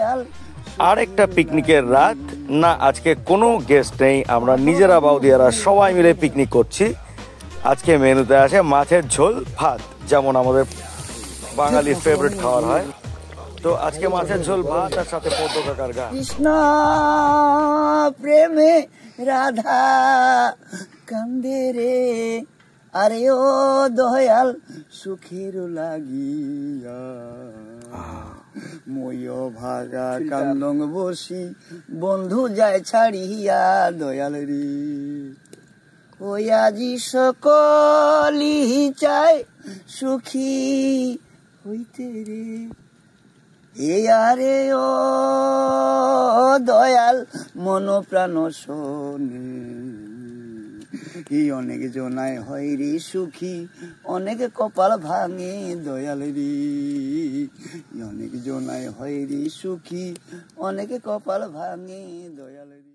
দয়াল। আরেকটা পিকনিকের রাত না, আজকে কোনো গেস্ট নেই, আমরা নিজেরা বাউদিয়ারা সবাই মিলে পিকনিক করছি। আজকে মেনুতে আছে মাছের ঝোল ভাত, যেমন আমাদের বাঙালির ফেভারিট খাবার হয়। তো আজকে মাছের ঝোল ভাত আর সাথে পদ্ম কাকার গান। কৃষ্ণ প্রেমে রাধা কান্দে রে, আরে ও দয়াল সুখের লাগিয়া, মই ভাগা কান্দং বসি বন্ধু যায় ছাড়িয়া দয়াল রে। ওই আজি সকলি চাই সুখী হইতে রে, এ আরে ও দয়াল মন প্রাণ শোনে, অনেক জনায় হয় রে সুখী, অনেক কপাল ভাঙে দয়াল রে, অনেক জনায় হয় রে সুখী, অনেক কপাল ভাঙে দয়াল রে।